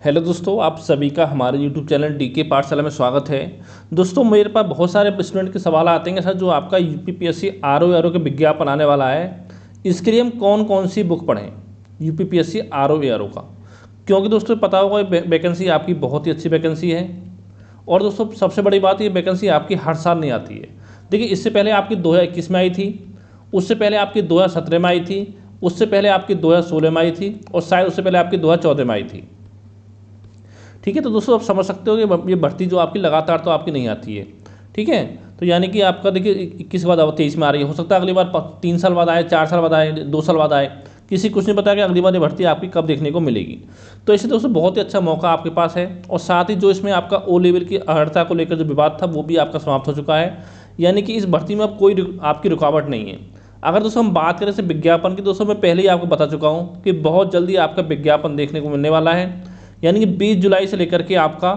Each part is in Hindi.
हेलो दोस्तों, आप सभी का हमारे यूट्यूब चैनल डीके पाठशाला में स्वागत है। दोस्तों, मेरे पास बहुत सारे स्टूडेंट के सवाल आते हैं सर, जो आपका यूपीपीएससी आरओ के विज्ञापन आने वाला है, इसके लिए हम कौन कौन सी बुक पढ़ें यूपीपीएससी आरओ का। क्योंकि दोस्तों पता होगा वैकेंसी आपकी बहुत ही अच्छी वैकेंसी है। और दोस्तों सबसे बड़ी बात, ये वैकेंसी आपकी हर साल नहीं आती है। देखिए, इससे पहले आपकी 2021 में आई थी, उससे पहले आपकी 2017 में आई थी, उससे पहले आपकी 2016 में आई थी, और शायद उससे पहले आपकी 2014 में आई थी। ठीक है, तो दोस्तों आप समझ सकते हो कि ये भर्ती जो आपकी लगातार तो आपकी नहीं आती है। ठीक है, तो यानी कि आपका देखिए 21 के बाद 23 में आ रही है, हो सकता है अगली बार 3 साल बाद आए, 4 साल बाद आए, 2 साल बाद आए, किसी कुछ नहीं पता कि अगली बार ये भर्ती आपकी कब देखने को मिलेगी। तो इससे दोस्तों बहुत ही अच्छा मौका आपके पास है। और साथ ही जो इसमें आपका ओ लेवल की अर्हता को लेकर जो विवाद था, वो भी आपका समाप्त हो चुका है। यानी कि इस भर्ती में अब कोई आपकी रुकावट नहीं है। अगर दोस्तों हम बात करें से विज्ञापन की, दोस्तों मैं पहले ही आपको बता चुका हूँ कि बहुत जल्दी आपका विज्ञापन देखने को मिलने वाला है। यानी कि 20 जुलाई से लेकर के आपका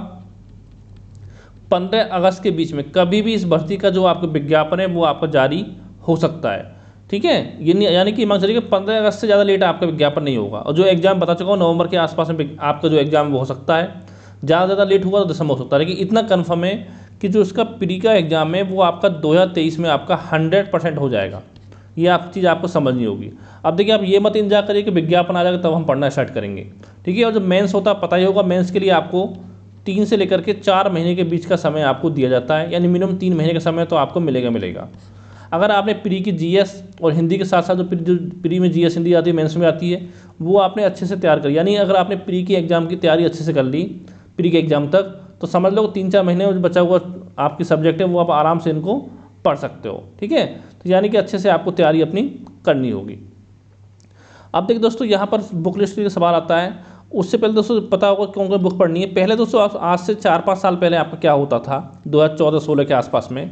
15 अगस्त के बीच में कभी भी इस भर्ती का जो आपका विज्ञापन है वो आपका जारी हो सकता है। ठीक है, ये यानी कि मान चलिए कि 15 अगस्त से ज़्यादा लेट आपका विज्ञापन नहीं होगा। और जो एग्जाम बता चुका हूँ, नवंबर के आसपास में आपका जो एग्जाम वो हो सकता है। ज़्यादा लेट हुआ तो दिसंबर हो सकता है, लेकिन इतना कन्फर्म है कि जो इसका प्री का एग्जाम है वो आपका 2023 में आपका 100% हो जाएगा। ये आप चीज़ आपको समझनी होगी। अब देखिए, आप ये मत इंतजार करिए कि विज्ञापन आ जाएगा तब हम पढ़ना स्टार्ट करेंगे। ठीक है, और जो मेंस होता है पता ही होगा, मेंस के लिए आपको 3 से लेकर के 4 महीने के बीच का समय आपको दिया जाता है। यानी मिनिमम 3 महीने का समय तो आपको मिलेगा। अगर आपने प्री की जीएस और हिंदी के साथ साथ जो प्री में जीएस हिंदी आती है, मेंस में आती है, वो आपने अच्छे से तैयार करी। यानी अगर आपने प्री की एग्जाम की तैयारी अच्छे से कर ली प्री के एग्जाम तक, तो समझ लो 3-4 महीने में जो बचा हुआ आपकी सब्जेक्ट है वो आप आराम से इनको पढ़ सकते हो। ठीक है, तो यानी कि अच्छे से आपको तैयारी अपनी करनी होगी। अब देखिए दोस्तों, यहाँ पर बुक लिस्ट का सवाल आता है। उससे पहले दोस्तों पता होगा कौन कौन बुक पढ़नी है। पहले दोस्तों आज से 4-5 साल पहले आपका क्या होता था, 2014-16 के आसपास में,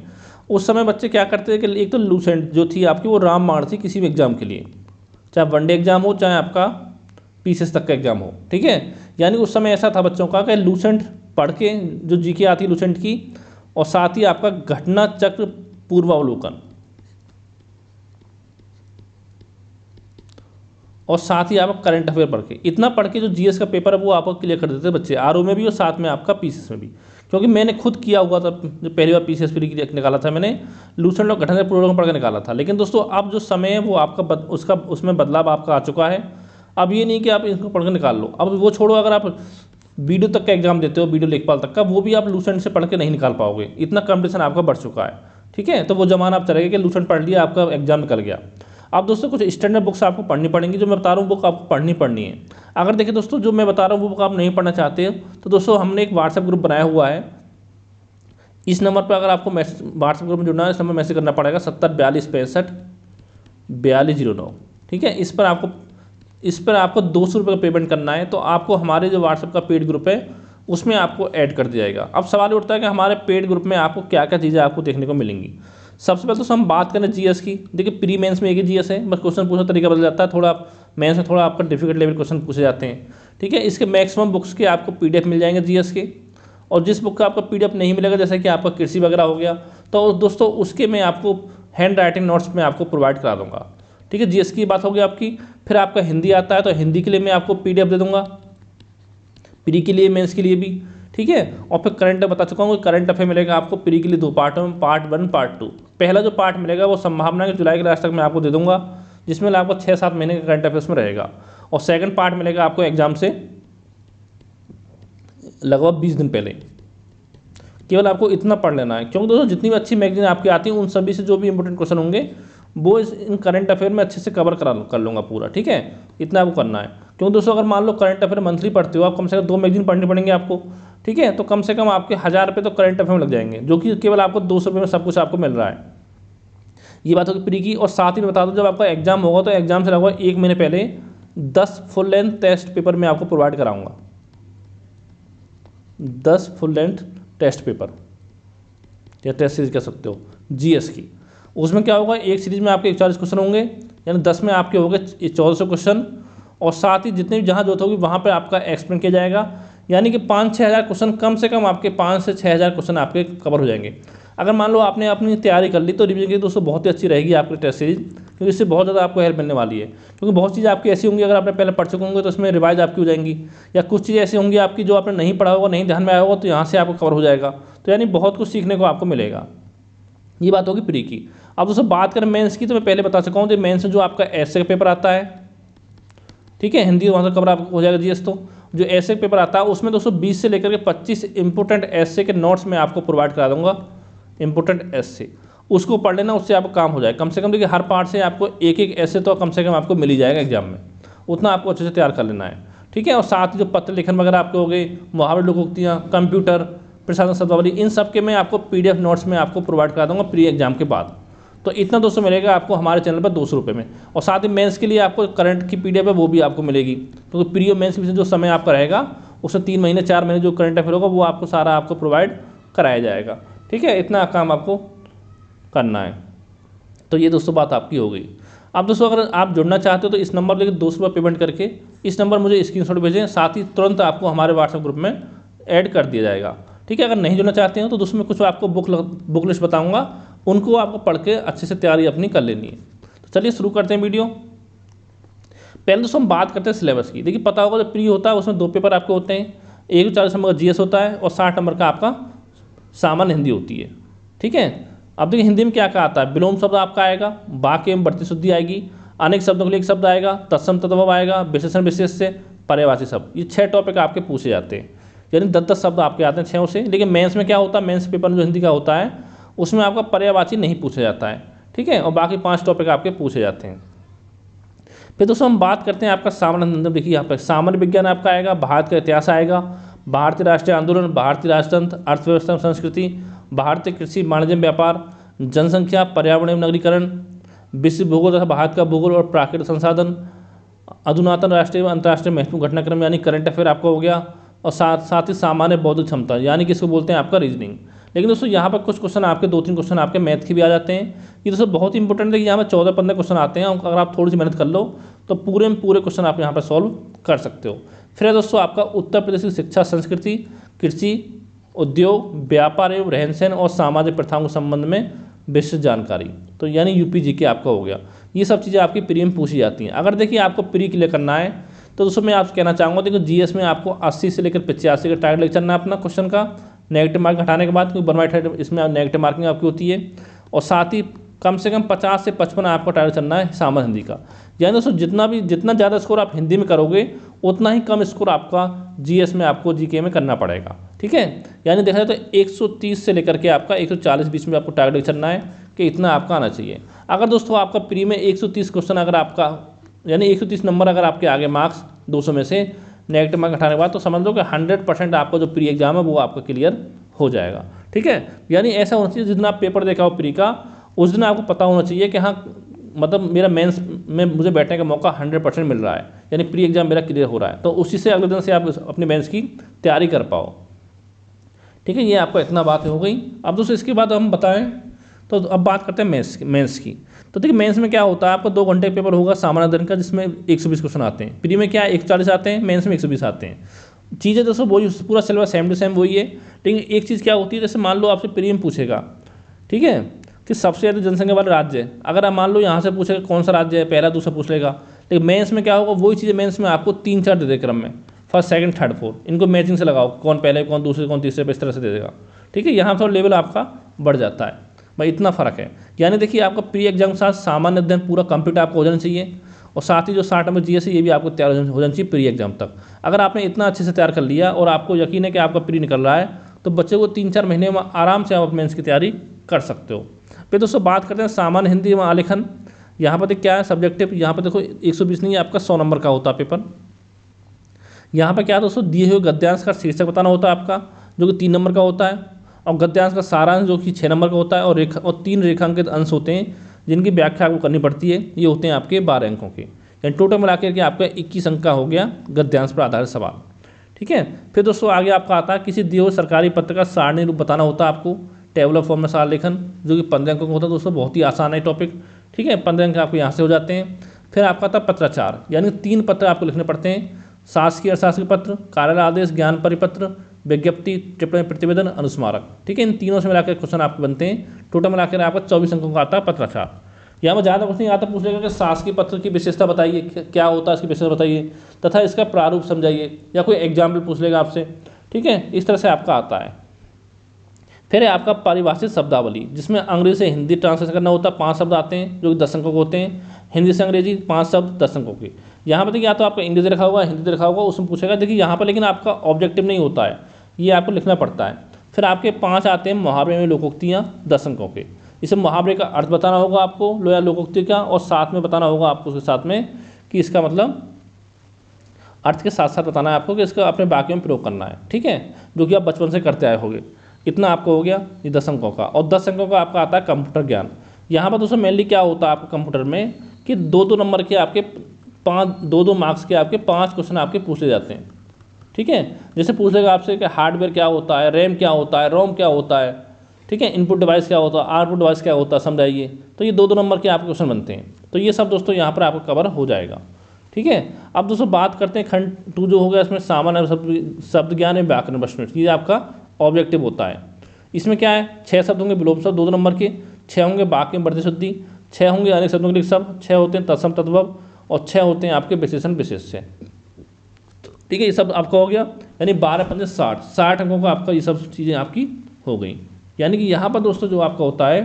उस समय बच्चे क्या करते थे कि एक तो लूसेंट जो थी आपकी, वो रामबाण थी किसी भी एग्जाम के लिए, चाहे वनडे एग्जाम हो, चाहे आपका पीसीएस तक का एग्जाम हो। ठीक है, यानी उस समय ऐसा था बच्चों का कि लूसेंट पढ़ के जो जीके आती लूसेंट की, और साथ ही आपका घटना चक्र पूर्वावलोकन, और साथ ही आप करंट अफेयर पढ़ के, इतना पढ़ के जो जीएस का पेपर है वो आपको क्लियर कर देते बच्चे, आरओ में भी और साथ में आपका पीसीएस में भी। क्योंकि मैंने खुद किया हुआ था, जो पहली बार पीसीएस प्री निकाला था मैंने, लूसेंट और घटना पूर्वावलोकन पढ़ के निकाला था। लेकिन दोस्तों अब जो समय है वो आपका उसमें बदलाव आपका आ चुका है। अब ये नहीं कि आप इसको पढ़ के निकाल लो। अब वो छोड़ो, अगर आप वीडियो तक का एग्जाम देते हो, वीडियो लेखपाल तक का, वो भी आप लूसेंट से पढ़ के नहीं निकाल पाओगे। इतना कंपटीशन आपका बढ़ चुका है। ठीक है, तो वो जमाना आप चलेगा कि लूसेंट पढ़ लिया, आपका एग्जाम निकल गया। अब दोस्तों कुछ स्टैंडर्ड बुक्स आपको पढ़नी पड़ेंगी। जो मैं बता रहा हूँ बुक आपको पढ़नी है। अगर देखिए दोस्तों, जो मैं बता रहा हूँ वो बुक आप नहीं पढ़ना चाहते तो दोस्तों हमने एक व्हाट्सएप ग्रुप बनाया हुआ है। इस नंबर पर अगर आपको व्हाट्सएप ग्रुप में जुड़ना है, इस नंबर मैसेज करना पड़ेगा 7042654209। ठीक है, इस पर आपको 200 रुपये का पेमेंट करना है, तो आपको हमारे जो व्हाट्सएप का पेड ग्रुप है उसमें आपको ऐड कर दिया जाएगा। अब सवाल उठता है कि हमारे पेड ग्रुप में आपको क्या क्या चीज़ें आपको देखने को मिलेंगी। सबसे पहले तो हम बात करें जीएस की। देखिए, प्री मेंस में एक ही जीएस है, बस क्वेश्चन पूछने का तरीका बदल जाता है थोड़ा। मेंस में थोड़ा आपका डिफिकल्ट लेवल क्वेश्चन पूछे जाते हैं। ठीक है, इसके मैक्सिमम बुक्स के आपको पीडीएफ मिल जाएंगे जीएस के। और जिस बुक का आपका पीडीएफ नहीं मिलेगा, जैसे कि आपका कृषि वगैरह हो गया, तो दोस्तों उसके मैं आपको हैंड राइटिंग नोट्स में आपको प्रोवाइड करा दूंगा। ठीक है, जीएस की बात होगी आपकी। फिर आपका हिंदी आता है तो हिंदी के लिए मैं आपको पीडीएफ दे दूंगा, प्री के लिए, मेंस के लिए भी। ठीक है, और फिर करंट बता चुका हूँ, करंट अफेयर मिलेगा आपको प्री के लिए 2 पार्ट में, पार्ट 1 पार्ट 2। पहला जो पार्ट मिलेगा वो संभावना के जुलाई के लास्ट तक मैं आपको दे दूंगा, जिसमें आपको 6-7 महीने का करंट अफेयर्स में रहेगा। और सेकंड पार्ट मिलेगा आपको एग्जाम से लगभग 20 दिन पहले। केवल आपको इतना पढ़ लेना है, क्योंकि दोस्तों जितनी भी अच्छी मैगजीन आपकी आती हैं उन सभी से जो भी इंपॉर्टेंट क्वेश्चन होंगे वो इन करंट अफेयर में अच्छे से कवर कर लूँगा पूरा। ठीक है, इतना आपको करना है। क्योंकि दोस्तों अगर मान लो करंट अफेयर मंथली पढ़ते हो आप, कम से कम 2 मैगजीन पढ़नी पड़ेंगे आपको। ठीक है, तो कम से कम आपके 1000 रुपये तो करंट अफेयर में लग जाएंगे, जो कि केवल आपको 200 रुपये में सब कुछ आपको मिल रहा है। ये बात होगी प्री की। और साथ ही मैं बता दूँ, जब आपका एग्जाम होगा तो एग्जाम से लगभग 1 महीने पहले 10 फुल लेंथ टेस्ट पेपर मैं आपको प्रोवाइड कराऊंगा। 10 फुल लेंथ टेस्ट पेपर या टेस्ट सीरीज कह सकते हो जीएस की। उसमें क्या होगा, एक सीरीज में आपके 41 क्वेश्चन होंगे, यानी 10 में आपके होंगे 1400 क्वेश्चन। और साथ ही जितनी भी जहाँ जरूरत होगी वहाँ पे आपका एक्सप्लेन किया जाएगा। यानी कि 5-6 हज़ार क्वेश्चन, कम से कम आपके 5 से 6 हज़ार क्वेश्चन आपके कवर हो जाएंगे। अगर मान लो आपने अपनी तैयारी कर ली तो रिवीजन की दोस्तों बहुत ही अच्छी रहेगी आपकी टेस्ट सीरीज। क्योंकि इससे बहुत ज़्यादा आपको हेल्प मिलने वाली है। क्योंकि बहुत चीज़ें आपकी ऐसी होंगी अगर आपने पहले पढ़ चुके होंगे तो उसमें रिवाइज आपकी हो जाएंगी, या कुछ चीज़ें ऐसी होंगी आपकी जो आपने नहीं पढ़ा होगा, नहीं ध्यान में आया होगा, तो यहाँ से आपको कवर हो जाएगा। तो यानी बहुत कुछ सीखने को आपको मिलेगा। ये बात होगी प्री की। अब दोस्तों बात करें मेंस की, तो मैं पहले बता चुका हूँ कि मेंस में जो आपका ऐसे का पेपर आता है, ठीक है, हिंदी वहाँ से कवर आप हो जाएगा जीएस। तो जो ऐसे पेपर आता है उसमें दोस्तों 20 से लेकर के 25 इंपोर्टेंट ऐसे के नोट्स मैं आपको प्रोवाइड करा दूंगा। इंपोर्टेंट ऐसे उसको पढ़ लेना, उससे आपको काम हो जाए। कम से कम देखिए हर पार्ट से आपको एक एक ऐसे तो कम से कम आपको मिल ही जाएगा एग्जाम में, उतना आपको अच्छे से तैयार कर लेना है, ठीक है। और साथ ही जो पत्र लेखन वगैरह आपके हो गए, मुहावरे, लोकोक्तियाँ, कंप्यूटर, प्रशासन शब्दावली, इन सब के मैं आपको PDF नोट्स में आपको प्रोवाइड करा दूंगा प्री एग्जाम के बाद। तो इतना दोस्तों मिलेगा आपको हमारे चैनल पर 200 रुपये में। और साथ ही मेंस के लिए आपको करंट की PDF है वो भी आपको मिलेगी, क्योंकि प्री और मेंस के बीच जो समय आपका रहेगा उसमें 3 महीने 4 महीने जो करंट अफेयर होगा वो आपको सारा आपको प्रोवाइड कराया जाएगा, ठीक है। इतना काम आपको करना है। तो ये दोस्तों बात आपकी हो गई। अब दोस्तों अगर आप जुड़ना चाहते हो तो इस नंबर लेकर 200 रुपये पेमेंट करके इस नंबर मुझे स्क्रीनशॉट भेजें, साथ ही तुरंत आपको हमारे व्हाट्सएप ग्रुप में ऐड कर दिया जाएगा, ठीक है। अगर नहीं जुड़ना चाहते हो तो दोस्तों मैं कुछ आपको बुक लिस्ट बताऊँगा, उनको आपको पढ़ के अच्छे से तैयारी अपनी कर लेनी है। तो चलिए शुरू करते हैं वीडियो। पहले दोस्तों हम बात करते हैं सिलेबस की। देखिए पता होगा जो प्री होता है उसमें 2 पेपर आपके होते हैं, एक 40 नंबर का GS होता है और 60 नंबर का आपका सामान्य हिंदी होती है, ठीक है। अब देखिए हिंदी में क्या क्या आता है, विलोम शब्द आपका आएगा, वाक्य एवं बढ़ती शुद्धि आएगी, अनेक शब्दों के लिए एक शब्द आएगा, तत्सम तद्भव आएगा, विशेषण विशेष से, पर्यायवाची शब्द। ये 6 टॉपिक आपके पूछे जाते हैं, यानी 10-10 शब्द आपके आते हैं 6 से। लेकिन मेंस में क्या होता है, मेंस पेपर में जो हिंदी का होता है उसमें आपका पर्यायवाची नहीं पूछा जाता है, ठीक है। और बाकी 5 टॉपिक आपके पूछे जाते हैं। फिर दोस्तों हम बात करते हैं आपका सामान्य। देखिए यहाँ पर सामान्य विज्ञान आपका आएगा, भारत का इतिहास आएगा, भारतीय राष्ट्रीय आंदोलन, भारतीय राजतंत्र, अर्थव्यवस्था संस्कृति, भारतीय कृषि वाणिज्य व्यापार, जनसंख्या, पर्यावरण एवं नगरीकरण, विश्व भूगोल तथा भारत का भूगोल और प्राकृतिक संसाधन, अधुनातन राष्ट्रीय एवं अंतर्राष्ट्रीय महत्वपूर्ण घटनाक्रम यानी करंट अफेयर आपका हो गया, और साथ ही सामान्य बौद्धिक क्षमता यानी कि इसको बोलते हैं आपका रीजनिंग। लेकिन दोस्तों यहाँ पर कुछ क्वेश्चन आपके 2-3 क्वेश्चन आपके मैथ के भी आ जाते हैं। ये दोस्तों बहुत इंपॉर्टेंट है कि यहाँ पर 14-15 क्वेश्चन आते हैं, अगर आप थोड़ी सी मेहनत कर लो तो पूरे में पूरे क्वेश्चन आप यहाँ पर सॉल्व कर सकते हो। फिर है दोस्तों आपका उत्तर प्रदेश की शिक्षा, संस्कृति, कृषि, उद्योग, व्यापार एवं रहन सहन और सामाजिक प्रथाओं के संबंध में विस्तृत जानकारी, तो यानी UPGK आपका हो गया। ये सब चीज़ें आपकी प्री में पूछी जाती हैं। अगर देखिए आपको प्री क्लियर करना है तो दोस्तों मैं आपसे कहना चाहूँगा, देखो GS में आपको 80 से लेकर 85 का टारगेट लेकर चलना है अपना क्वेश्चन का, नेगेटिव मार्क हटाने के बाद, क्योंकि 1/3 इसमें नेगेटिव मार्किंग आपकी होती है। और साथ ही कम से कम 50 से 55 आपको टारगेट चलना है सामान्य हिंदी का। यानी दोस्तों जितना ज़्यादा स्कोर आप हिंदी में करोगे उतना ही कम स्कोर आपका GS में आपको GK में करना पड़ेगा, ठीक है। यानी देखा जाए तो 130 से लेकर के आपका 140 बीच में आपको टारगेट चलना है कि इतना आपका आना चाहिए। अगर दोस्तों आपका प्री में 130 क्वेश्चन अगर आपका यानी 130 नंबर अगर आपके आगे मार्क्स 200 में से नेगेटिव मार्क हटाने के बाद, तो समझ लो कि 100% आपका जो प्री एग्जाम है वो आपका क्लियर हो जाएगा, ठीक है। यानी ऐसा होना चाहिए जिस दिन आप पेपर देखा हो प्री का उस दिन आपको पता होना चाहिए कि हाँ मतलब मेरा मेंस में मुझे बैठने का मौका 100% मिल रहा है, यानी प्री एग्जाम मेरा क्लियर हो रहा है। तो उसी से अगले दिन से आप अपने मेंस की तैयारी कर पाओ, ठीक है। ये आपको इतना बात हो गई। अब दोस्तों इसके बाद हम बताएं तो अब बात करते हैं मेंस की। तो देखिए मेंस में क्या होता है, आपको 2 घंटे पेपर होगा सामान्य दिन का, जिसमें 120 क्वेश्चन आते हैं। प्री में क्या 140 आते हैं, मेंस में 120 आते हैं। चीज़ें दोस्तों वही, पूरा सिलेबस सेम टू सेम वही है। लेकिन एक चीज़ क्या होती है, जैसे मान लो आपसे प्री में पूछेगा, ठीक है, कि सबसे ज़्यादा जनसंख्या वाला राज्य है। अगर आप मान लो यहाँ से पूछेगा कौन सा राज्य है, पहला दूसरा पूछ लेगा। लेकिन मेंस में क्या होगा, वही चीज़ें मेंस में आपको 3-4 दे दे क्रम में, फर्स्ट सेकंड थर्ड फोर्थ, इनको मैचिंग से लगाओ, कौन पहले कौन दूसरे कौन तीसरे पे, इस तरह से दे देगा, ठीक है। यहाँ थोड़ा लेवल आपका बढ़ जाता है भाई, इतना फ़र्क है। यानी देखिए आपका प्री एग्जाम के साथ सामान्य अध्ययन पूरा कंप्लीट आपको हो जाना चाहिए, और साथ ही जो 60 नंबर GS है ये भी आपको तैयार हो जाना चाहिए प्री एग्जाम तक। अगर आपने इतना अच्छे से तैयार कर लिया और आपको यकीन है कि आपका प्री निकल रहा है, तो बच्चे को 3-4 महीने में आराम से आप मेंस की तैयारी कर सकते हो। फिर दोस्तों बात करते हैं सामान्य हिंदी एवं आलेखन। यहाँ पर क्या है सब्जेक्टिव, यहाँ पर देखो 120 नहीं, आपका 100 नंबर का होता है पेपर। यहाँ पर क्या है दोस्तों, दिए हुए गद्यांश का शीर्षक बताना होता है आपका, जो कि 3 नंबर का होता है, और गद्यांश का सारांश जो कि 6 नंबर का होता है, और 3 रेखांकित अंश होते हैं जिनकी व्याख्या आपको करनी पड़ती है। ये होते हैं आपके 12 अंकों के, यानी टोटल मिलाकर के आपका 21 अंक का हो गया गद्यांश पर आधारित सवाल, ठीक है। फिर दोस्तों आगे आपका आता है किसी दिए हुए सरकारी पत्र का सारणी रूप बताना होता है आपको, टेबल ऑफ फॉर्म में सार लेखन, जो कि 15 अंकों का होता है दोस्तों, बहुत ही आसान है टॉपिक, ठीक है। 15 अंक आपको यहाँ से हो जाते हैं। फिर आपका आता है पत्राचार, यानी 3 पत्र आपको लिखने पड़ते हैं, शासकीय अशासकीय पत्र, कार्यालय आदेश, ज्ञान परिपत्र, विज्ञप्ति, टिप्पणी, प्रतिवेदन, अनुस्मारक, ठीक है। इन तीनों से मिलाकर क्वेश्चन आपके बनते हैं। टोटल मिलाकर आपका 24 अंकों का आता है पत्राचार। यहाँ पर ज़्यादा कुछ नहीं आता, पूछ लेगा कि शासकीय पत्र की विशेषता बताइए, क्या होता है इसकी विशेषता बताइए, तथा इसका प्रारूप समझाइए, या कोई एग्जाम्पल पूछ लेगा आपसे। ठीक है, इस तरह से आपका आता है। फिर है आपका परिभाषित शब्दावली, जिसमें अंग्रेजी से हिंदी ट्रांसलेशन करना होता है। 5 शब्द आते हैं जो कि 10 अंकों के होते हैं। हिंदी से अंग्रेजी 5 शब्द 10 अंकों के। यहाँ पर देखिए या तो आपका इंग्लिश लिखा हुआ, हिंदी लिखा हुआ, उसमें पूछेगा। देखिए यहाँ पर लेकिन आपका ऑब्जेक्टिव नहीं होता है, ये आपको लिखना पड़ता है। फिर आपके 5 आते हैं मुहावरे में लोकोक्तियाँ 10 अंकों के। इसे मुहावरे का अर्थ बताना होगा आपको, लोया लोकोक्ति का, और साथ में बताना होगा आपको उसके साथ में कि इसका मतलब अर्थ के साथ साथ बताना है आपको कि इसका अपने वाक्यों में प्रयोग करना है। ठीक है, जो कि आप बचपन से करते आए होंगे। इतना आपको हो गया ये 10 अंकों का। और 10 अंकों का आपका आता है कंप्यूटर ज्ञान। यहाँ पर दोस्तों मेनली क्या होता है आपके कंप्यूटर में कि 2-2 नंबर के आपके 2-2 मार्क्स के आपके 5 क्वेश्चन आपके पूछे जाते हैं। ठीक है, जैसे पूछ लेगा आपसे कि हार्डवेयर क्या होता है, रैम क्या होता है, रोम क्या होता है, ठीक है, इनपुट डिवाइस क्या होता है, आउटपुट डिवाइस क्या होता है, समझाइए। तो ये 2-2 नंबर के आपके क्वेश्चन बनते हैं। तो ये सब दोस्तों यहाँ पर आपको कवर हो जाएगा। ठीक है, अब दोस्तों बात करते हैं खंड 2 जो हो गया, इसमें सामान्य शब्द ज्ञान एवं व्याकरण प्रश्न, ये आपका ऑब्जेक्टिव होता है। इसमें क्या है, 6 शब्द होंगे विलोम शब्द 2 नंबर के, 6 होंगे वाक्य में बढ़ती शुद्धि, 6 होंगे अनेक शब्दों के शब्द, 6 होते हैं तत्सम तद्भव, और 6 होते हैं आपके विशेषण विशेष्य। ठीक है, ये सब आपका हो गया, यानी 12-5 60, 60 अंकों का आपका ये सब चीज़ें आपकी हो गई। यानी कि यहाँ पर दोस्तों जो आपका होता है,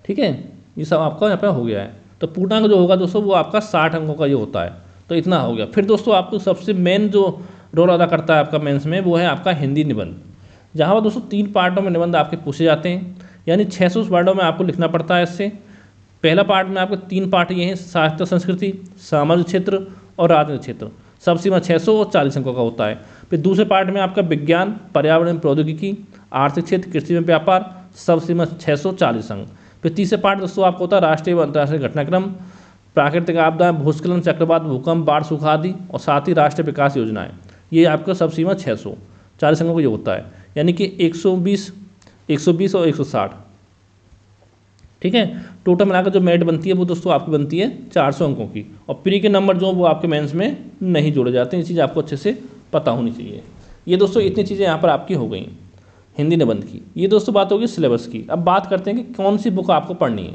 ठीक है, ये सब आपका यहाँ पर हो गया है। तो पूर्णांक जो होगा दोस्तों वो आपका 60 अंकों का ये होता है। तो इतना हो गया। फिर दोस्तों आपको सबसे मेन जो रोल अदा करता है आपका मेंस में, वो है आपका हिंदी निबंध, जहाँ पर दोस्तों 3 पार्टों में निबंध आपके पूछे जाते हैं, यानी 600 वर्डों में आपको लिखना पड़ता है इससे। पहला पार्ट में आपके 3 पार्ट ये हैं, साहित्य संस्कृति, सामाजिक क्षेत्र और राजनीतिक क्षेत्र। सब सीमा 600 और 40 अंकों का होता है। फिर दूसरे पार्ट में आपका विज्ञान, पर्यावरण, प्रौद्योगिकी, आर्थिक क्षेत्र, कृषि में व्यापार, सब सीमा 640 अंक। फिर तीसरे पार्ट दोस्तों आपको होता है राष्ट्रीय व अंतर्राष्ट्रीय घटनाक्रम, प्राकृतिक आपदाएं, भूस्खलन, चक्रवात, भूकंप, बाढ़, सूखा आदि, और साथ ही राष्ट्रीय विकास योजनाएं। ये आपका सब सीमा 640 अंकों का ये होता है, यानी कि 120 और 160। ठीक है, टोटल मिलाकर जो मेरिट बनती है वो दोस्तों आपकी बनती है 400 अंकों की। और प्री के नंबर जो वो आपके मेंस में नहीं जोड़े जाते हैं, ये चीज़ आपको अच्छे से पता होनी चाहिए। ये दोस्तों इतनी चीज़ें यहाँ पर आपकी हो गई हिंदी निबंध की। ये दोस्तों बात होगी सिलेबस की। अब बात करते हैं कि कौन सी बुक आपको पढ़नी है।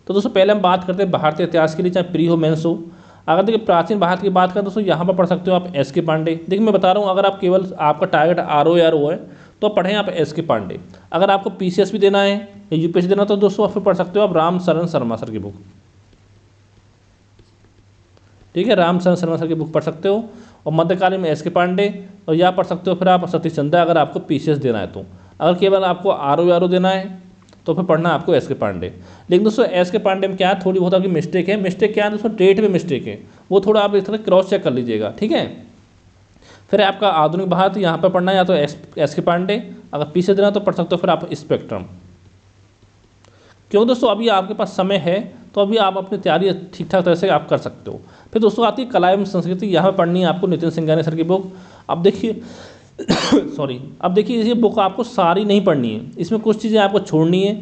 तो दोस्तों पहले हम बात करते हैं भारतीय इतिहास के लिए, चाहे प्री हो मेंस हो। अगर देखिए प्राचीन भारत की बात करें दोस्तों, यहाँ पर पढ़ सकते हो आप एस.के. पांडे। देखिए मैं बता रहा हूँ, अगर आप केवल आपका टारगेट आर.ओ. या आर.ओ. है तो पढ़ें आप एस.के. पांडे। अगर आपको पीसीएस भी देना है या यूपीएससी देना, तो दोस्तों आप फिर पढ़ सकते हो आप राम शरण शर्मा सर की बुक। ठीक है, राम शरण शर्मा सर की बुक पढ़ सकते हो। और मध्यकालीन में एस.के. पांडे, और या पढ़ सकते हो फिर आप सतीश चंद्रा, अगर आपको पीसीएस देना है तो। अगर केवल आपको आर.ओ. या आर.ओ. देना है तो फिर पढ़ना आपको एस.के. पांडे। लेकिन दोस्तों एस.के. पांडे में क्या है, थोड़ी बहुत आपकी मिस्टेक है। मिस्टेक क्या है दोस्तों, डेट में मिस्टेक है, वो थोड़ा आप इस तरह क्रॉस चेक कर लीजिएगा। ठीक है, फिर आपका आधुनिक भारत यहाँ पर पढ़ना है, या तो एस.के. पांडे। अगर पीछे देना तो पढ़ सकते हो फिर आप स्पेक्ट्रम। क्यों दोस्तों, अभी आपके पास समय है तो अभी आप अपनी तैयारी ठीक ठाक तरह से आप कर सकते हो। फिर दोस्तों आती है कला एवं संस्कृति, यहाँ पर पढ़नी है आपको नितिन सिंघानिया सर की बुक। अब देखिए सॉरी, अब देखिए ये बुक आपको सारी नहीं पढ़नी है, इसमें कुछ चीज़ें आपको छोड़नी है।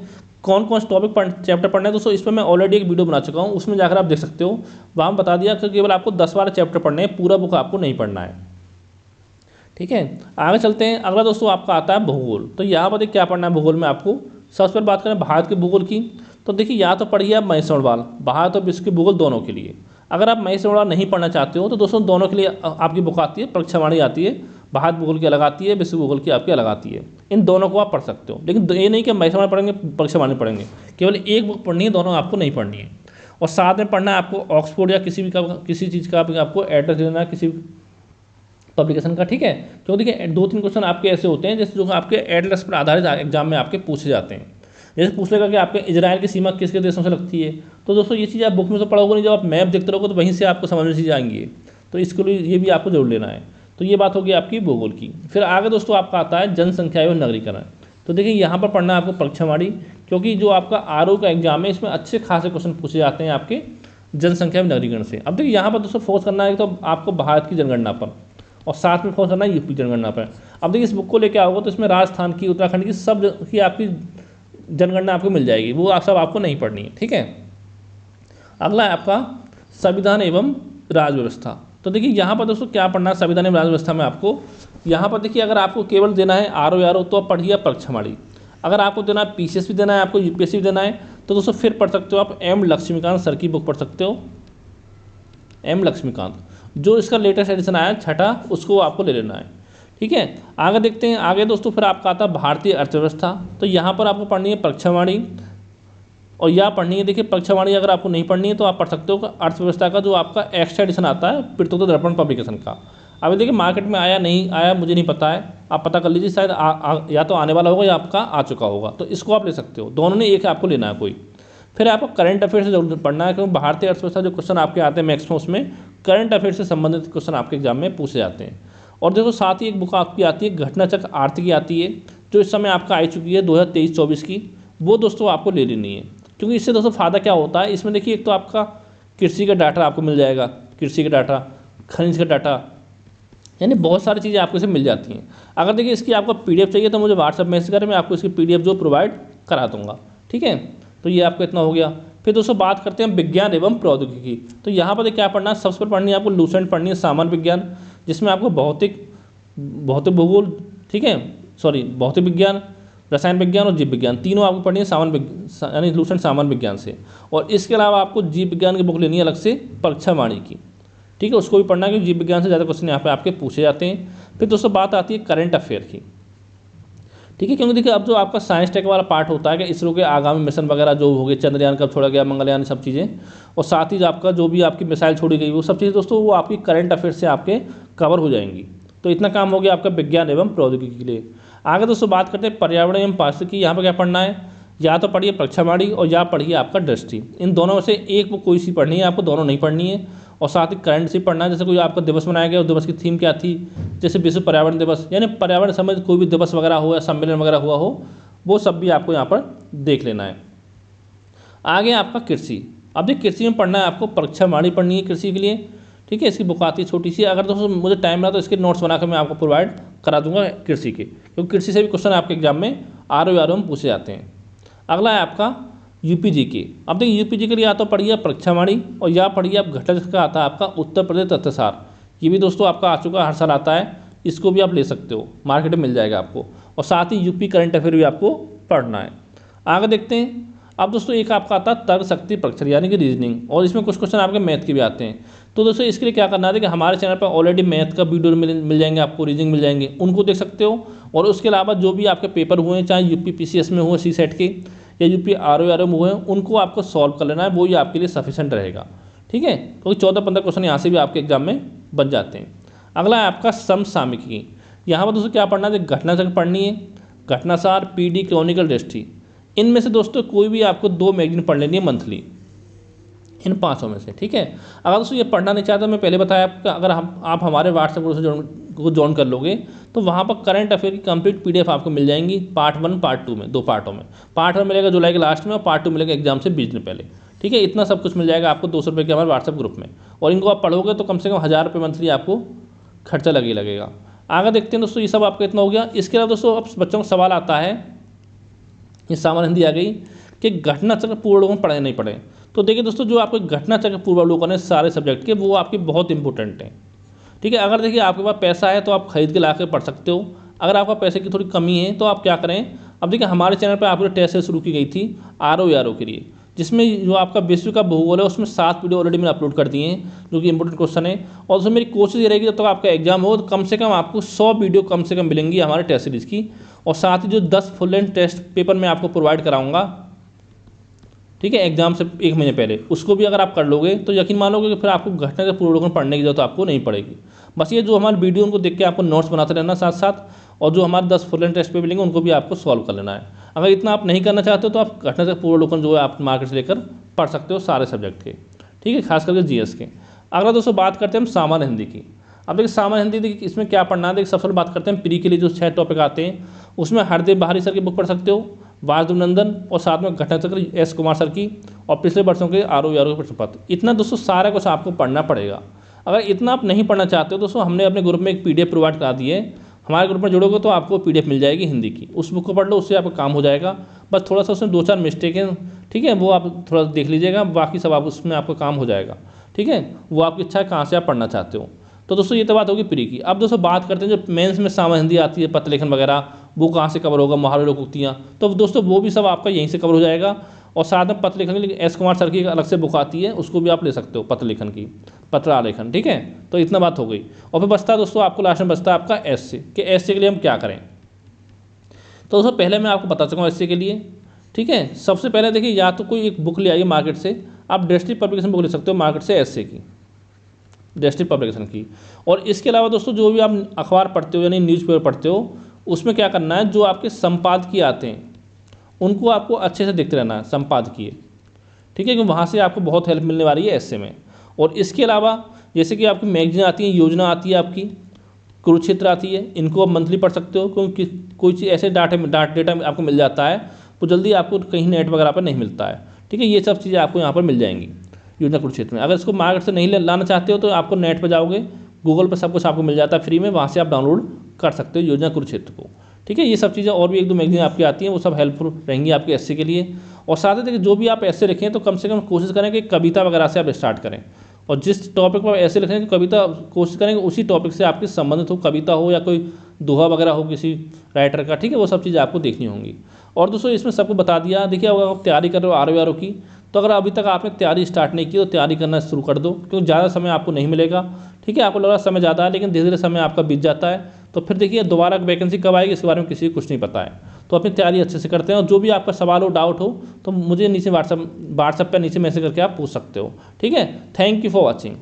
कौन कौन से टॉपिक चैप्टर पढ़ना है दोस्तों, इस पर मैं ऑलरेडी एक वीडियो बना चुका हूँ, उसमें जाकर आप देख सकते हो। वहाँ बता दिया कि केवल आपको 10-12 चैप्टर पढ़ने हैं, पूरा बुक आपको नहीं पढ़ना है। ठीक है, आगे चलते हैं। अगला दोस्तों आपका आता है भूगोल। तो यहाँ पर देखिए क्या पढ़ना है भूगोल में आपको। सबसे पहले बात करें भारत के भूगोल की, तो देखिए या तो पढ़िए आप महेश सणवाल, भारत और विश्व के भूगोल दोनों के लिए। अगर आप महेश सणवाल नहीं पढ़ना चाहते हो तो दोस्तों दोनों के लिए आपकी बुक आती है, परीक्षावाणी आती है, भारत भूगोल की अलग आती है, विश्व भूगोल की आपकी अलग आती है। इन दोनों को आप पढ़ सकते हो, लेकिन ये नहीं कि महेश सणवाल पढ़ेंगे परीक्षावाणी पढ़ेंगे, केवल एक बुक पढ़नी है, दोनों आपको नहीं पढ़नी है। और साथ में पढ़ना है आपको ऑक्सफोर्ड या किसी चीज़ का आपको एड्रेस देना है किसी पब्लिकेशन का। ठीक है, क्योंकि देखिए 2-3 क्वेश्चन आपके ऐसे होते हैं जैसे जो आपके एड्रेस पर आधारित एग्जाम में आपके पूछे जाते हैं। जैसे पूछ लेगा कि आपके इजराइल की सीमा किसके देशों से लगती है, तो दोस्तों ये चीज़ आप बुक में तो पढ़ोगे नहीं, जब आप मैप देखते रहोगे तो वहीं से आपको समझ में चीज़ आएंगी। तो इसके लिए ये भी आपको जरूर लेना है। तो ये बात होगी आपकी भूगोल की। फिर आगे दोस्तों आपका आता है जनसंख्या एवं नगरीकरण। तो देखिए यहाँ पर पढ़ना है आपको परीक्षावाणी, क्योंकि जो आपका आर.ओ. का एग्जाम है इसमें अच्छे खासे क्वेश्चन पूछे जाते हैं आपके जनसंख्या एवं नगरीकरण से। अब देखिए यहाँ पर दोस्तों फोकस करना है तो आपको भारत की जनगणना पर, और साथ में फोकस करना है यूपी जनगणना पर। अब देखिए इस बुक को लेकर आओगे तो इसमें राजस्थान की, उत्तराखंड की, सब की आपकी जनगणना आपको मिल जाएगी, वो आप सब आपको नहीं पढ़नी है। ठीक है, अगला है आपका संविधान एवं राज व्यवस्था। तो देखिए यहाँ पर दोस्तों क्या पढ़ना है संविधान एवं राज व्यवस्था में आपको। यहाँ पर देखिए अगर आपको केवल देना है आर.ओ. या आर.ओ. तो आप पढ़िए परीक्षावाणी। अगर आपको देना है पीसीएस भी देना है, आपको यूपीएससी भी देना है, तो दोस्तों फिर पढ़ सकते हो आप एम लक्ष्मीकांत सर की बुक पढ़ सकते हो, एम लक्ष्मीकांत, जो इसका लेटेस्ट एडिशन आया है छठा, उसको आपको ले लेना है। ठीक है, आगे देखते हैं। आगे दोस्तों फिर आपका आता है भारतीय अर्थव्यवस्था। तो यहाँ पर आपको पढ़नी है परीक्षावाणी, और यह पढ़नी है, देखिए परीक्षावाणी अगर आपको नहीं पढ़नी है तो आप पढ़ सकते हो अर्थव्यवस्था का जो आपका एक्स्ट्रा एडिशन आता है प्रत्युत्तर दर्पण पब्लिकेशन का। अभी देखिए मार्केट में आया नहीं आया मुझे नहीं पता है, आप पता कर लीजिए, शायद या तो आने वाला होगा या आपका आ चुका होगा, तो इसको आप ले सकते हो, दोनों ने एक आपको लेना है कोई। फिर आपको करंट अफेयर से जरूर पढ़ना है, क्योंकि भारतीय अर्थव्यवस्था जो क्वेश्चन आपके आते हैं मैक्सिमम उसमें करंट अफेयर से संबंधित क्वेश्चन आपके एग्जाम में पूछे जाते हैं। और देखो साथ ही एक बुक आपकी आती है घटना चक्र आर्थिकी आती है, जो इस समय आपका आ चुकी है 2023-24 की, वो दोस्तों आपको ले लेनी है। क्योंकि इससे दोस्तों फ़ायदा क्या होता है, इसमें देखिए एक तो आपका कृषि का डाटा आपको मिल जाएगा, कृषि का डाटा, खनिज का डाटा, यानी बहुत सारी चीज़ें आपको इससे मिल जाती हैं। अगर देखिए इसकी आपको PDF चाहिए तो मुझे व्हाट्सएप मैसेज करें, मैं आपको इसकी PDF जो प्रोवाइड करा दूँगा। ठीक है, तो ये आपको इतना हो गया। फिर दोस्तों बात करते हैं विज्ञान एवं प्रौद्योगिकी। तो यहाँ पर क्या पढ़ना है, सबसे पहले पढ़नी है आपको लूसेंट पढ़नी है सामान्य विज्ञान, जिसमें आपको भौतिक भूगोल, ठीक है, सॉरी भौतिक विज्ञान, रसायन विज्ञान और जीव विज्ञान, तीनों आपको पढ़नी है सामान्य यानी लूसेंट सामान्य विज्ञान से। और इसके अलावा आपको जीव विज्ञान की बुक लेनी है अलग से परीक्षावाणी की। ठीक है, उसको भी पढ़ना है क्योंकि जीव विज्ञान से ज़्यादा क्वेश्चन यहाँ पे आपके पूछे जाते हैं। फिर दोस्तों बात आती है करंट अफेयर की। ठीक है, क्योंकि देखिए अब जो आपका साइंस टेक वाला पार्ट होता है कि इसरो के आगामी मिशन वगैरह जो हो गए, चंद्रयान कब छोड़ा गया, मंगलयान, सब चीज़ें, और साथ ही आपका जो भी आपकी मिसाइल छोड़ी गई वो सब चीज़ें दोस्तों वो आपकी करंट अफेयर से आपके कवर हो जाएंगी। तो इतना काम हो गया आपका विज्ञान एवं प्रौद्योगिकी के लिए। आगे दोस्तों बात करते हैं पर्यावरण एवं पारिस्थितिकी। यहाँ पर क्या पढ़ना है, या तो पढ़िए परीक्षावाणी और या पढ़िए आपका दृष्टि, इन दोनों में से एक वो कोई सी पढ़नी है, आपको दोनों नहीं पढ़नी है। और साथ ही करंट से पढ़ना है, जैसे कोई आपका दिवस बनाया गया, उस दिवस की थीम क्या थी, जैसे विश्व पर्यावरण दिवस, यानी पर्यावरण संबंधित कोई भी दिवस वगैरह हो या सम्मेलन वगैरह हुआ हो, वो सब भी आपको यहाँ पर देख लेना है। आगे आपका कृषि। अब देखिए कृषि में पढ़ना है आपको परीक्षावाणी पढ़नी है कृषि के लिए। ठीक है, इसकी बुक आती है छोटी सी, अगर दोस्तों मुझे टाइम रहा तो इसके नोट्स बनाकर मैं आपको प्रोवाइड करा दूंगा कृषि के, क्योंकि कृषि से भी क्वेश्चन आपके एग्जाम में RO में पूछे जाते हैं। अगला है आपका UPG के। अब देखिए UPG के लिए या तो पढ़िए परीक्षावाणी और या पढ़िए आप घटक का आता है आपका उत्तर प्रदेश तथ्यसार। ये भी दोस्तों आपका आ चुका, हर साल आता है, इसको भी आप ले सकते हो, मार्केट में मिल जाएगा आपको। और साथ ही UP करंट अफेयर भी आपको पढ़ना है। आगे देखते हैं। अब दोस्तों एक आपका आता है तर्क शक्ति परीक्षण यानी कि रीजनिंग, और इसमें कुछ क्वेश्चन आपके मैथ के भी आते हैं। तो दोस्तों इसके लिए क्या करना है कि हमारे चैनल पर ऑलरेडी मैथ का वीडियो मिल जाएंगे आपको, रीजनिंग मिल जाएंगे, उनको देख सकते हो। और उसके अलावा जो भी आपके पेपर हुए हैं, चाहे UP PCS में हुए, CSET के, या UP RO में हुए हैं, उनको आपको सॉल्व कर लेना है, वो ही आपके लिए सफिशेंट रहेगा। ठीक है, क्योंकि 14-15 क्वेश्चन यहाँ से भी आपके एग्जाम में बन जाते हैं। अगला है आपका समसामयिकी। यहाँ पर दोस्तों क्या पढ़ना है, घटना चक्र पढ़नी है, घटनासार, PD, क्रॉनिकल, दृष्टि। इनमें से दोस्तों कोई भी आपको 2 मैगजीन पढ़ लेनी है मंथली, इन 5 में से। ठीक है, अगर दोस्तों ये पढ़ना नहीं चाहते, मैं पहले बताया आपका, अगर आप हमारे व्हाट्सएप ग्रुप से ज्वाइन कर लोगे तो वहाँ पर करंट अफेयर की कंप्लीट PDF आपको मिल जाएंगी, पार्ट 1 पार्ट 2 में, 2 पार्टों में। पार्ट 1 मिलेगा जुलाई के लास्ट में और पार्ट 2 मिलेगा एग्जाम से 20 दिन पहले। ठीक है, इतना सब कुछ मिल जाएगा आपको 200 रुपये के हमारे व्हाट्सएप ग्रुप में, और इनको आप पढ़ोगे तो कम से कम 1000 रुपये मंथली आपको खर्चा लगेगा। आगे देखते हैं दोस्तों, ये सब आपका इतना हो गया। इसके अलावा दोस्तों अब बच्चों को सवाल आता है, ये सामान्य हिंदी आ गई कि घटना चक्र पूर्वावलोकन पढ़े नहीं पढ़े। तो देखिए दोस्तों, जो आपके घटना चक्र पूर्वावलोकन है सारे सब्जेक्ट के, वो आपके बहुत इंपॉर्टेंट हैं। ठीक है, अगर देखिए आपके पास पैसा है तो आप खरीद के ला कर पढ़ सकते हो, अगर आपका पैसे की थोड़ी कमी है तो आप क्या करें, अब देखिए हमारे चैनल पर आपको टेस्ट शुरू की गई थी RO के लिए, जिसमें जो आपका विश्व का भूगोल है उसमें 7 वीडियो ऑलरेडी मैंने अपलोड कर दिए हैं, जो कि इंपॉर्टेंट क्वेश्चन है। और उसमें मेरी कोशिश ये रहेगी जब तक आपका एग्जाम हो तो कम से कम आपको 100 वीडियो कम से कम मिलेंगी हमारे टेस्ट सीरीज़ की, और साथ ही जो 10 फुल लेंथ टेस्ट पेपर मैं आपको प्रोवाइड कराऊंगा, ठीक है, एग्जाम से 1 महीने पहले, उसको भी अगर आप कर लोगे तो यकीन मानोगे कि फिर आपको घटना के पूर्वावलोकन पढ़ने की जरूरत आपको नहीं पड़ेगी। बस ये जो हमारे वीडियो उनको देख के आपको नोट्स बनाते रहना साथ साथ, और जो हमारे 10 फुल लेंथ टेस्ट पेपर मिलेंगे उनको भी आपको सॉल्व कर लेना है। अगर इतना आप नहीं करना चाहते हो तो आप घटना के पूर्वावलोकन जो है आप मार्केट से लेकर पढ़ सकते हो सारे सब्जेक्ट के। ठीक है, खास करके GS के। अगला दोस्तों बात करते हैं हम सामान्य हिंदी की। अब देखिए सामान्य हिंदी देखिए इसमें क्या पढ़ना है, देखिए सबसे पहले बात करते हैं प्री के लिए जो 6 टॉपिक आते हैं, उसमें हरदेव बहारी सर की बुक पढ़ सकते हो, वासुदेव नंदन, और साथ में घटना चक्र S कुमार सर की, और पिछले वर्षों के RO के प्रश्न पत्र। इतना दोस्तों सारा कुछ आपको पढ़ना पड़ेगा। अगर इतना आप नहीं पढ़ना चाहते हो दोस्तों, हमने अपने ग्रुप में एक PDF प्रोवाइड करा दी है, हमारे ग्रुप में जुड़ोगे तो आपको PDF मिल जाएगी हिंदी की, उस बुक को पढ़ लो, उससे आपका काम हो जाएगा। बस थोड़ा सा उसमें 2-4 मिस्टेक हैं, ठीक है, वो आप थोड़ा देख लीजिएगा, बाकी सब आप उसमें आपका काम हो जाएगा। ठीक है, वो आपकी इच्छा है कहाँ से आप पढ़ना चाहते हो। तो दोस्तों ये तो बात होगी प्री की। अब दोस्तों बात करते हैं जो मेंस में सामान्य हिंदी आती है, पत्र लेखन वगैरह, वो कहाँ से कवर होगा, मुहावरे लोकोक्तियाँ, तो दोस्तों वो भी सब आपका यहीं से कवर हो जाएगा। और साथ में पत्र लेखन की एस कुमार सर की एक अलग से बुक आती है, उसको भी आप ले सकते हो, पत्र लेखन की, पत्र आलेखन। ठीक है, तो इतना बात हो गई। और फिर बचता है दोस्तों आपको लास्ट में बचता है आपका एस से, कि एस से के लिए हम क्या करें। तो दोस्तों पहले मैं आपको बता चुका हूँ एस से के लिए। ठीक है, सबसे पहले देखिए, या तो कोई एक बुक ले आइए मार्केट से, आप डिस्ट्रिक्ट पब्लिकेशन बुक ले सकते हो मार्केट से एस से की, डिस्ट्रिक्ट पब्लिकेशन की। और इसके अलावा दोस्तों जो भी आप अखबार पढ़ते हो यानी न्यूज़पेपर पढ़ते हो, उसमें क्या करना है, जो आपके संपादकीय आते हैं उनको आपको अच्छे से देखते रहना है, संपादकीय। ठीक है, क्योंकि वहाँ से आपको बहुत हेल्प मिलने वाली है ऐसे में। और इसके अलावा जैसे कि आपकी मैगजीन आती है, योजना आती है आपकी, कुरुक्षेत्र आती है, इनको आप मंथली पढ़ सकते हो, क्योंकि कोई चीज़ ऐसे डेटा आपको मिल जाता है तो जल्दी आपको कहीं नेट वगैरह पर नहीं मिलता है। ठीक है, ये सब चीज़ें आपको यहाँ पर मिल जाएंगी योजना कुरुक्षेत्र में। अगर इसको मार्केट से नहीं लाना चाहते हो तो आपको नेट पर जाओगे, गूगल पर सब कुछ आपको मिल जाता है फ्री में, वहाँ से आप डाउनलोड कर सकते हो योजना कुरुक्षेत्र को। ठीक है, ये सब चीज़ें और भी एक दो मैगजीन आपकी आती हैं, वो सब हेल्पफुल रहेंगी आपके एससी के लिए। और साथ ही देखिए, जो भी आप ऐसे लिखें तो कम से कम कोशिश करें कि कविता वगैरह से आप स्टार्ट करें, और जिस टॉपिक पर ऐसे लिखें कि कविता, कोशिश करें कि उसी टॉपिक से आपके संबंधित हो, कविता हो या कोई दोहा वगैरह हो किसी राइटर का। ठीक है, वो सब चीज़ें आपको देखनी होंगी। और दोस्तों इसमें सबको बता दिया। देखिए, अगर आप तैयारी कर रहे हो RO की, तो अगर अभी तक आपने तैयारी स्टार्ट नहीं की तो तैयारी करना शुरू कर दो, क्योंकि ज़्यादा समय आपको नहीं मिलेगा। ठीक है, आपको लगा समय ज़्यादा है, लेकिन धीरे धीरे समय आपका बीत जाता है, तो फिर देखिए दोबारा वैकेंसी कब आएगी इसके बारे में किसी को कुछ नहीं पता है। तो अपनी तैयारी अच्छे से करते हैं, और जो भी आपका सवाल हो, डाउट हो, तो मुझे नीचे व्हाट्सएप पर नीचे मैसेज करके आप पूछ सकते हो। ठीक है, थैंक यू फॉर वॉचिंग।